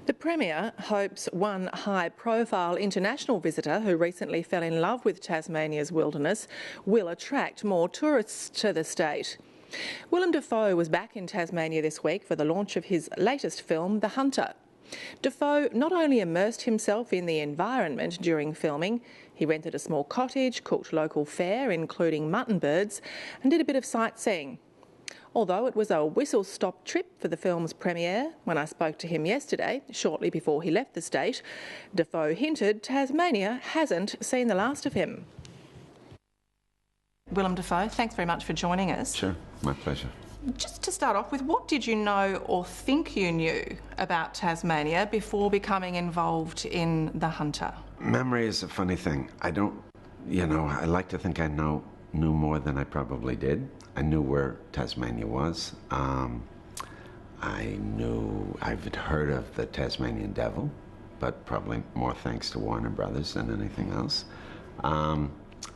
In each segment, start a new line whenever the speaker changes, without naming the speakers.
The Premier hopes one high-profile international visitor who recently fell in love with Tasmania's wilderness will attract more tourists to the state. Willem Dafoe was back in Tasmania this week for the launch of his latest film, The Hunter. Dafoe not only immersed himself in the environment during filming, he rented a small cottage, cooked local fare, including mutton birds, and did a bit of sightseeing. Although it was a whistle-stop trip for the film's premiere, when I spoke to him yesterday, shortly before he left the state, Dafoe hinted Tasmania hasn't seen the last of him. Willem Dafoe, thanks very much for joining us.
Sure, my pleasure.
Just to start off with, what did you know or think you knew about Tasmania before becoming involved in The Hunter?
Memory is a funny thing. I like to think I knew more than I probably did. I knew where Tasmania was. I've heard of the Tasmanian devil, but probably more thanks to Warner Brothers than anything else. I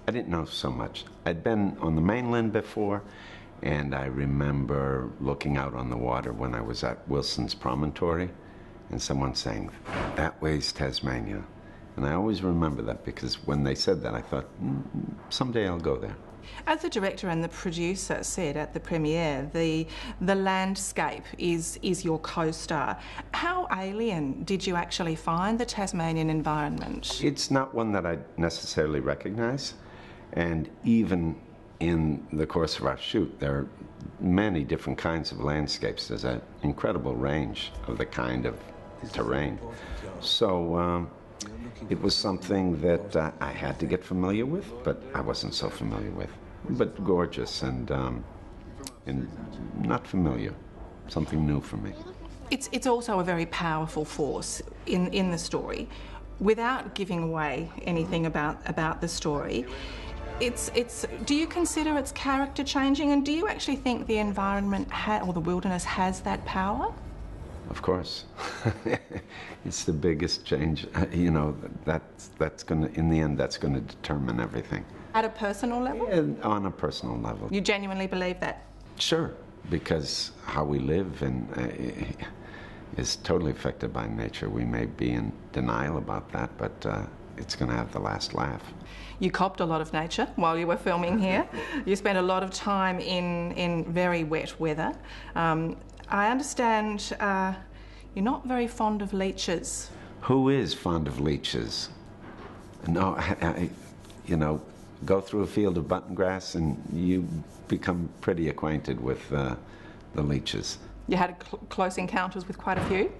didn't know so much. I'd been on the mainland before, and I remember looking out on the water when I was at Wilson's Promontory, and someone saying, "That way's Tasmania." And I always remember that because when they said that, I thought, someday I'll go there.
As the director and the producer said at the premiere, the landscape is your co-star. How alien did you actually find the Tasmanian environment?
It's not one that I necessarily recognize, and even in the course of our shoot, there are many different kinds of landscapes. There's an incredible range of the kind of terrain. So it was something that I had to get familiar with, but I wasn't so familiar with. But gorgeous and not familiar. Something new for me.
It's also a very powerful force in the story. Without giving away anything about the story, do you consider its character changing, and do you actually think the environment or the wilderness has that power?
Of course. It's the biggest change. That's going to, in the end, that's going to determine everything.
At a personal level?
Yeah, on a personal level.
You genuinely believe that?
Sure, because how we live is totally affected by nature. We may be in denial about that, but it's going to have the last laugh.
You copped a lot of nature while you were filming here. You spent a lot of time in very wet weather. I understand you're not very fond of leeches.
Who is fond of leeches? No, go through a field of button grass and you become pretty acquainted with the leeches. You had
close encounters with quite a few?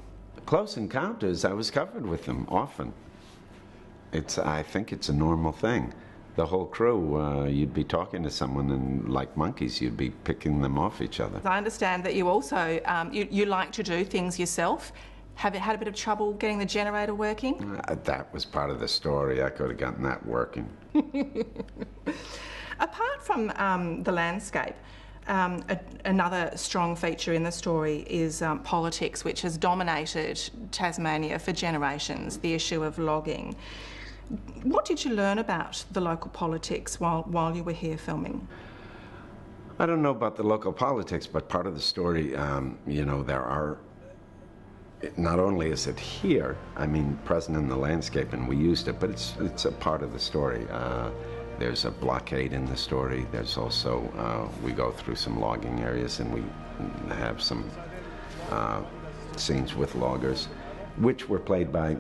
Close encounters, I was covered with them often. I think it's a normal thing. The whole crew, you'd be talking to someone and like monkeys, you'd be picking them off each other.
I understand that you also, you like to do things yourself. Have you had a bit of trouble getting the generator working?
That was part of the story. I could have gotten that working.
Apart from the landscape, another strong feature in the story is politics, which has dominated Tasmania for generations, the issue of logging. What did you learn about the local politics while you were here filming?
I don't know about the local politics, but part of the story, there are, not only is it here, present in the landscape, and we used it, but it's a part of the story. There's a blockade in the story. There's also, we go through some logging areas and we have some scenes with loggers, which were played by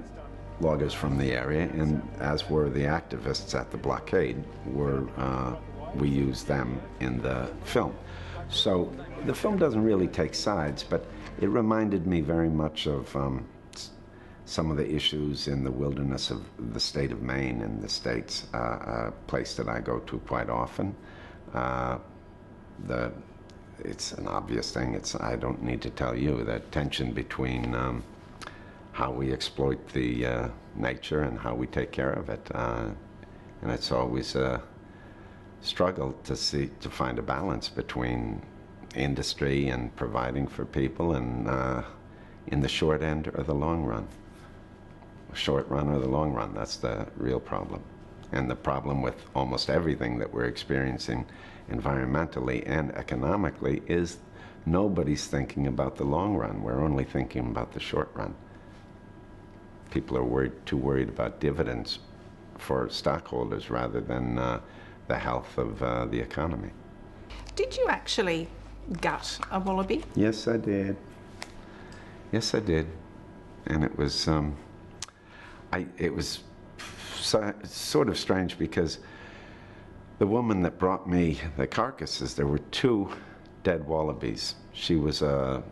loggers from the area, and as were the activists at the blockade, we used them in the film. So the film doesn't really take sides, but it reminded me very much of some of the issues in the wilderness of the state of Maine in the States, a place that I go to quite often. It's an obvious thing. I don't need to tell you the tension between how we exploit the nature and how we take care of it. And it's always a struggle to find a balance between industry and providing for people and in the short end or the long run. Short run or the long run, that's the real problem. And the problem with almost everything that we're experiencing environmentally and economically is nobody's thinking about the long run. We're only thinking about the short run. people are too worried about dividends for stockholders rather than the health of the economy.
Did you actually gut a wallaby?
Yes, I did. Yes, I did. And it was, sort of strange because the woman that brought me the carcasses, there were 2 dead wallabies. She was a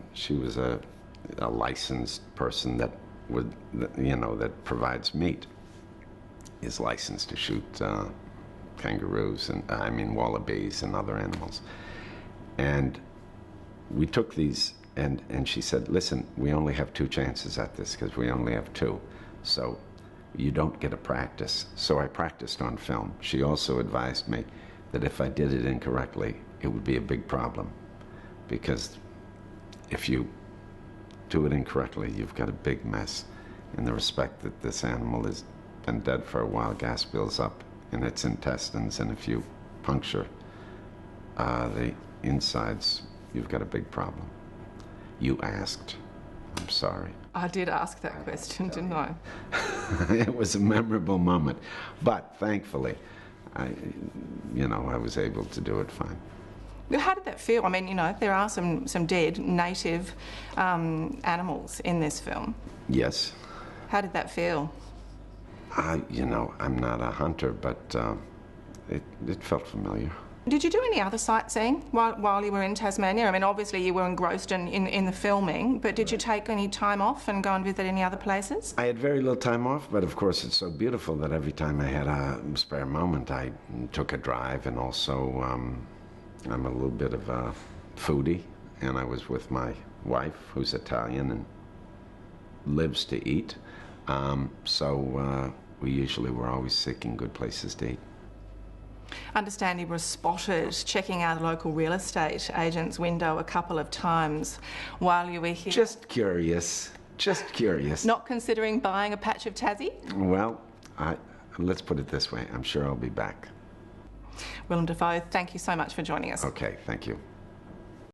licensed person that would, that provides meat, is licensed to shoot kangaroos and wallabies and other animals. And we took these, and she said, listen, we only have 2 chances at this because we only have 2. So you don't get a practice. So I practiced on film. She also advised me that if I did it incorrectly, it would be a big problem, because if you do it incorrectly, you've got a big mess. In the respect that this animal has been dead for a while, gas builds up in its intestines, and if you puncture the insides, you've got a big problem. You asked. I'm sorry.
I did ask that question, didn't I?
It was a memorable moment, but thankfully, I was able to do it fine.
How did that feel? I mean, there are some dead native animals in this film.
Yes.
How did that feel?
I'm not a hunter, but it felt familiar.
Did you do any other sightseeing while you were in Tasmania? I mean, obviously you were engrossed in the filming, but did you take any time off and go and visit any other places?
I had very little time off, but of course it's so beautiful that every time I had a spare moment, I took a drive. And also, I'm a little bit of a foodie, and I was with my wife, who's Italian and lives to eat. So we usually were always seeking good places to eat.
I understand you were spotted checking out a local real estate agent's window a couple of times while you were here.
Just curious. Just curious.
Not considering buying a patch of Tassie?
Well, let's put it this way. I'm sure I'll be back.
Willem Dafoe, thank you so much for joining us.
Okay, thank you.